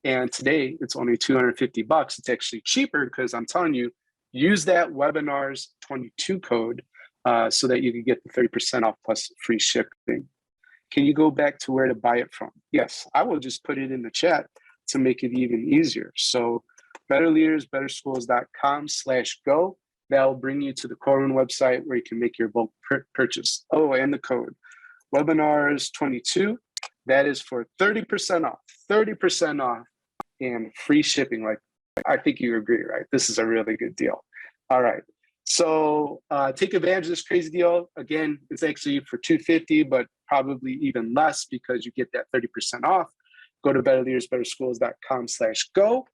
And today it's only $250. It's actually cheaper because I'm telling you, use that webinars 22 code so that you can get the 30% off plus free shipping. Can you go back to where to buy it from? Yes, I will just put it in the chat to make it even easier. So betterleadersbetterschools.com/go. That'll bring you to the Corwin website where you can make your bulk purchase. Oh, and the code webinars 22. That is for 30% off, 30% off and free shipping. Like, I think you agree, right? This is a really good deal. All right. So take advantage of this crazy deal. Again, it's actually for $250, but probably even less because you get that 30% off. Go to betterleadersbetterschools.com/go.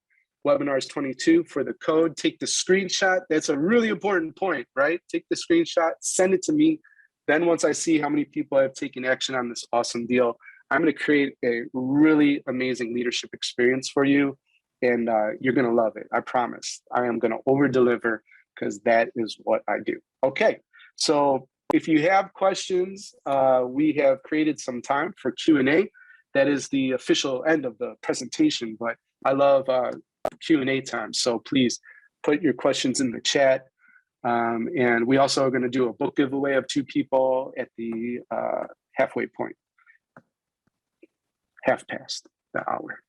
Webinars 22 for the code. Take the screenshot. That's a really important point, right? Take the screenshot, send it to me. Then once I see how many people have taken action on this awesome deal, I'm going to create a really amazing leadership experience for you. And you're going to love it. I promise. I am going to over deliver because that is what I do. Okay. So if you have questions, we have created some time for Q&A. That is the official end of the presentation, but I love Q&A time. So please put your questions in the chat. And we also are going to do a book giveaway of 2 people at the halfway point, half past the hour.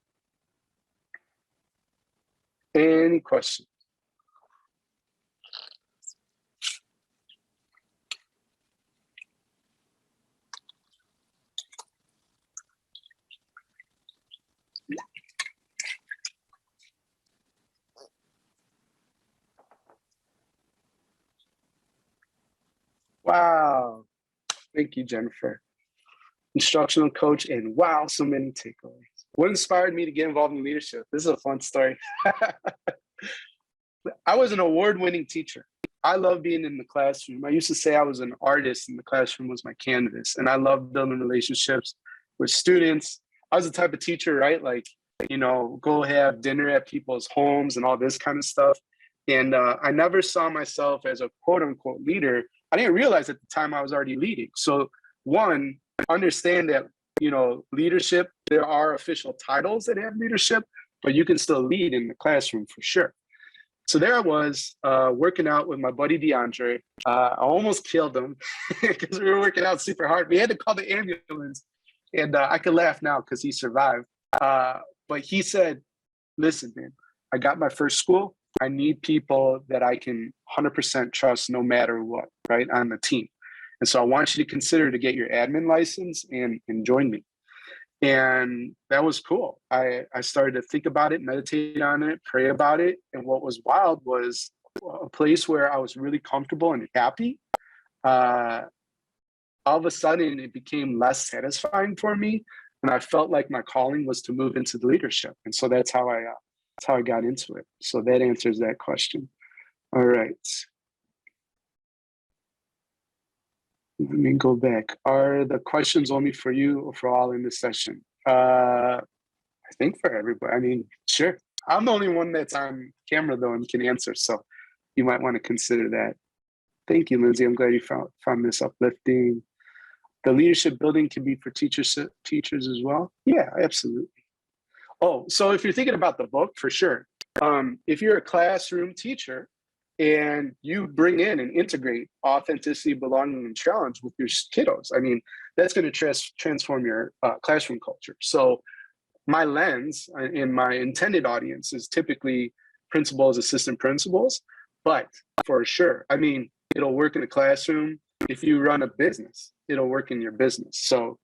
Any questions? Wow. Thank you, Jennifer. Instructional coach, and wow, so many takeaways. What inspired me to get involved in leadership? This is a fun story. I was an award-winning teacher. I love being in the classroom. I used to say I was an artist and the classroom was my canvas. And I love building relationships with students. I was the type of teacher, right? Like, go have dinner at people's homes and all this kind of stuff. And I never saw myself as a quote unquote leader. I didn't realize at the time I was already leading. So one, understand that, leadership, there are official titles that have leadership, but you can still lead in the classroom for sure. So there I was working out with my buddy DeAndre. I almost killed him because we were working out super hard. We had to call the ambulance, and I can laugh now because he survived. But he said, listen, man, I got my first school. I need people that I can 100% trust no matter what, right, on the team. And so I want you to consider to get your admin license and join me. And that was cool. I started to think about it, meditate on it, pray about it. And what was wild was a place where I was really comfortable and happy. All of a sudden, it became less satisfying for me And I felt like my calling was to move into the leadership. And so that's how I got into it. So that answers that question. All right. Let me go back. Are the questions only for you or for all in this session? I think for everybody. I mean, sure. I'm the only one that's on camera though and can answer. So you might want to consider that. Thank you, Lindsay. I'm glad you found this uplifting. The leadership building can be for teachers as well. Yeah, absolutely. Oh, so if you're thinking about the book, for sure. If you're a classroom teacher and you bring in and integrate authenticity, belonging, and challenge with your kiddos, I mean, that's going to transform your classroom culture. So my lens in my intended audience is typically principals, assistant principals, but for sure, I mean, it'll work in a classroom. If you run a business, it'll work in your business. So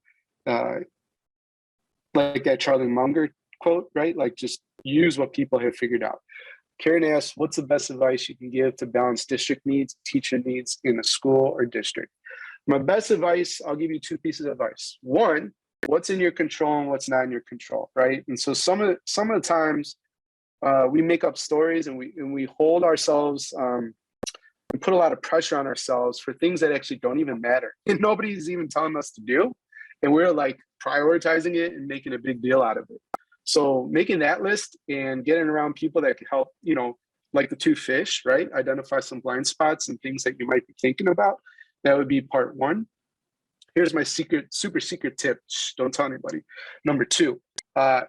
like that Charlie Munger quote, right? Like just use what people have figured out. Karen asks, what's the best advice you can give to balance district needs, teacher needs in a school or district? My best advice, I'll give you two pieces of advice. One, what's in your control and what's not in your control, right? And so some of the times we make up stories and we hold ourselves and put a lot of pressure on ourselves for things that actually don't even matter and nobody's even telling us to do. And we're like prioritizing it and making a big deal out of it. So making that list and getting around people that can help, you know, like the two fish, right? Identify some blind spots and things that you might be thinking about. That would be part one. Here's my super secret tip. Shh, don't tell anybody. Number two,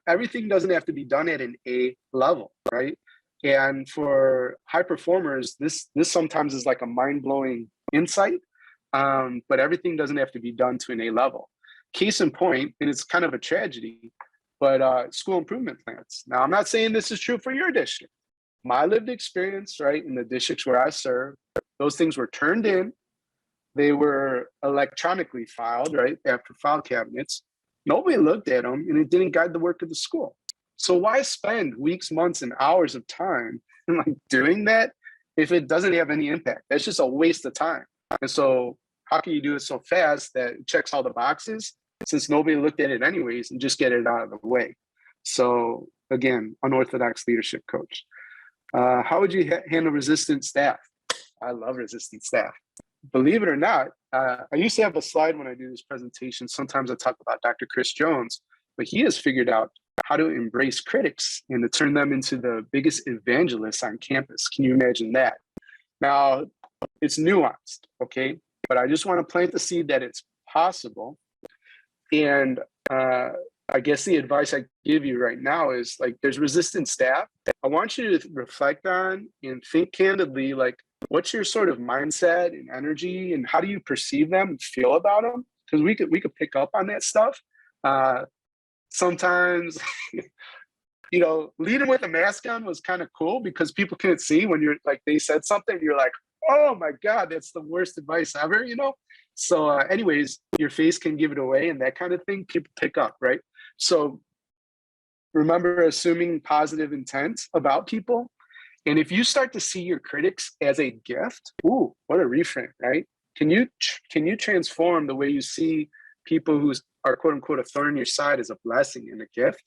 everything doesn't have to be done at an A level, right? And for high performers, this sometimes is like a mind-blowing insight, but everything doesn't have to be done to an A level. Case in point, and it's kind of a tragedy, but school improvement plans. Now, I'm not saying this is true for your district. My lived experience, right, in the districts where I serve, those things were turned in. They were electronically filed, right, after file cabinets. Nobody looked at them, and it didn't guide the work of the school. So why spend weeks, months, and hours of time in like doing that if it doesn't have any impact? That's just a waste of time. And so how can you do it so fast that it checks all the boxes since nobody looked at it anyways and just get it out of the way? So again, unorthodox leadership coach. How would you handle resistant staff? I love resistant staff. Believe it or not, I used to have a slide when I do this presentation. Sometimes I talk about Dr. Chris Jones, but he has figured out how to embrace critics and to turn them into the biggest evangelists on campus. Can you imagine that? Now, it's nuanced, okay? But I just want to plant the seed that it's possible. And I guess the advice I give you right now is like, there's resistant staff. I want you to reflect on and think candidly, like, what's your sort of mindset and energy and how do you perceive them and feel about them? Because we could pick up on that stuff. Sometimes, you know, leading with a mask on was kind of cool because people couldn't see when you're like, they said something, you're like, oh my God, that's the worst advice ever, you know? So anyways, your face can give it away and that kind of thing, people pick up, right? So remember assuming positive intent about people. And if you start to see your critics as a gift, ooh, what a reframe, right? Can you transform the way you see people who are quote unquote a thorn in your side as a blessing and a gift?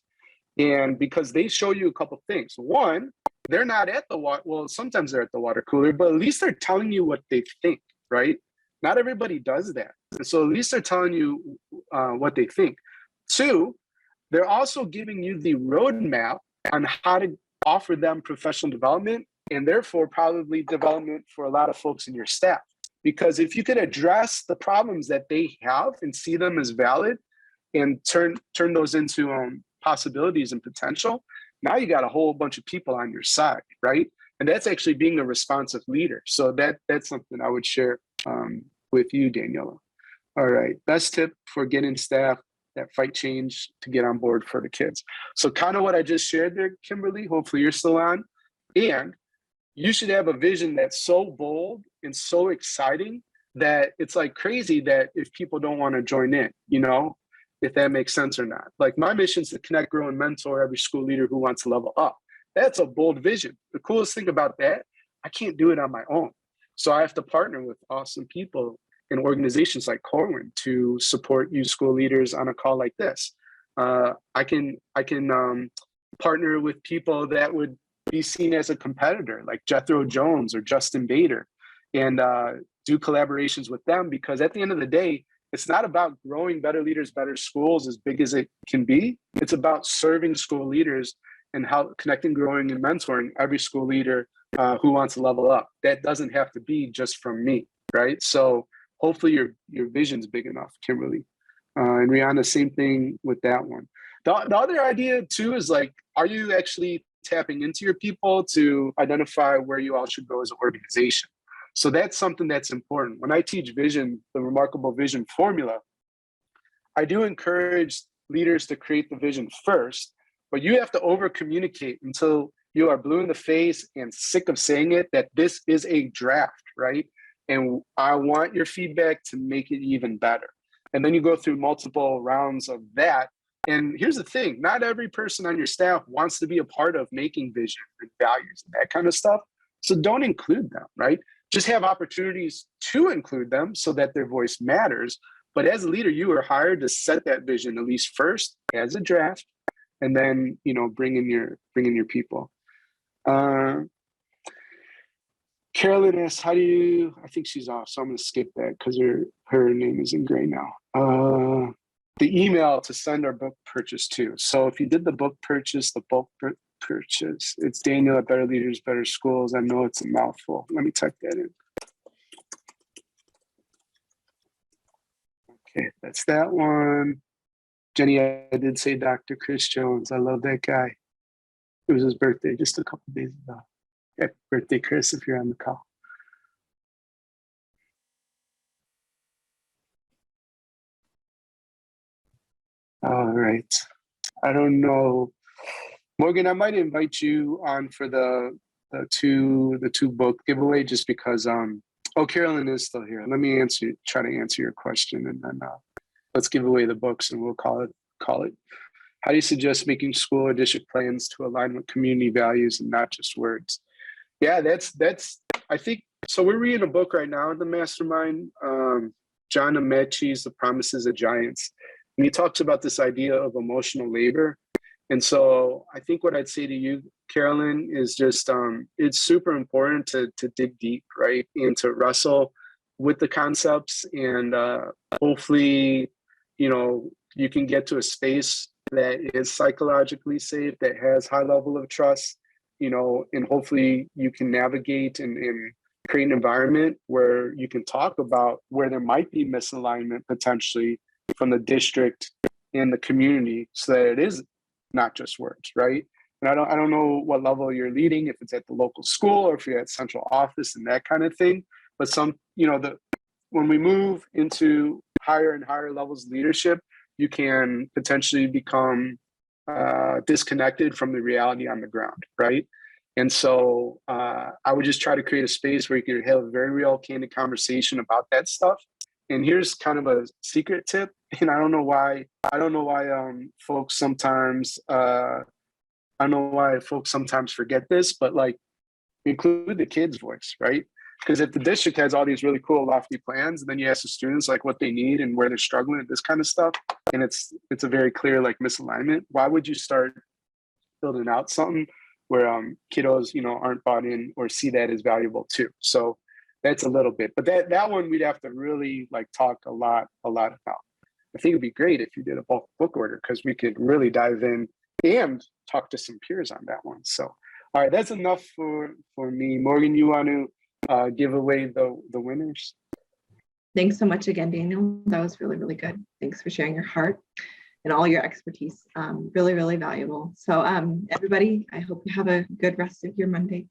And because they show you a couple of things. One, they're not at the water. Well, sometimes they're at the water cooler, but at least they're telling you what they think, right? Not everybody does that. And so at least they're telling you what they think. Two, they're also giving you the roadmap on how to offer them professional development and therefore probably development for a lot of folks in your staff. Because if you could address the problems that they have and see them as valid and turn those into possibilities and potential, now you got a whole bunch of people on your side, right? And that's actually being a responsive leader. So that's something I would share with you, Daniela. All right, best tip for getting staff that fight change to get on board for the kids. So kind of what I just shared there, Kimberly, hopefully you're still on. And you should have a vision that's so bold and so exciting that it's like crazy that if people don't want to join in, you know, if that makes sense or not. Like my mission is to connect, grow, and mentor every school leader who wants to level up. That's a bold vision. The coolest thing about that, I can't do it on my own. So I have to partner with awesome people and organizations like Corwin to support you school leaders on a call like this. I can partner with people that would be seen as a competitor, like Jethro Jones or Justin Bader, and do collaborations with them, because at the end of the day, it's not about growing better leaders, better schools as big as it can be. It's about serving school leaders and how connecting, growing, and mentoring every school leader who wants to level up. That doesn't have to be just from me, right? So hopefully your vision's big enough, Kimberly. And Rihanna, same thing with that one. The other idea too is like, are you actually tapping into your people to identify where you all should go as an organization? So that's something that's important. When I teach vision, the remarkable vision formula, I do encourage leaders to create the vision first, but you have to over communicate until you are blue in the face and sick of saying it, that this is a draft, right? And I want your feedback to make it even better. And then you go through multiple rounds of that. And here's the thing, not every person on your staff wants to be a part of making vision and values and that kind of stuff. So don't include them, right? Just have opportunities to include them so that their voice matters. But as a leader, you are hired to set that vision at least first as a draft, and then, you know, bring in your people. Carolyn asks, how do you, I think she's off, so I'm going to skip that because her name is in gray now. The email to send our book purchase to. So if you did the book purchase, the bulk purchase, it's Daniel at Better Leaders, Better Schools. I know it's a mouthful. Let me type that in. Okay, that's that one. Jenny, I did say Dr. Chris Jones. I love that guy. It was his birthday just a couple days ago. Happy birthday, Chris, if you're on the call. All right. I don't know. Morgan, I might invite you on for the two book giveaway, just because oh, Carolyn is still here. Let me try to answer your question, and then let's give away the books and we'll call it. How do you suggest making school or district plans to align with community values and not just words? Yeah, that's I think so. We're reading a book right now in the mastermind, John Amaechi's The Promises of Giants. And he talks about this idea of emotional labor. And so I think what I'd say to you, Carolyn, is just it's super important to dig deep, right? And to wrestle with the concepts, and hopefully, you know, you can get to a space that is psychologically safe, that has high level of trust, you know, and hopefully you can navigate and create an environment where you can talk about where there might be misalignment potentially from the district and the community, so that it is not just words, right? And I don't know what level you're leading, if it's at the local school or if you're at central office and that kind of thing. But some, you know, when we move into higher and higher levels of leadership, you can potentially become disconnected from the reality on the ground, right? And so I would just try to create a space where you can have a very real, candid conversation about that stuff. And here's kind of a secret tip, and I don't know why folks sometimes forget this, but like, include the kids' voice, right? Because if the district has all these really cool, lofty plans, and then you ask the students like what they need and where they're struggling and this kind of stuff, and it's a very clear like misalignment, why would you start building out something where kiddos, you know, aren't bought in or see that as valuable too? So that's a little bit, but that one we'd have to really like talk a lot about. I think it'd be great if you did a bulk book order, because we could really dive in and talk to some peers on that one. So, all right, that's enough for me. Morgan, you want to give away the winners? Thanks so much again, Daniel. That was really, really good. Thanks for sharing your heart and all your expertise. Really, really valuable. So everybody, I hope you have a good rest of your Monday.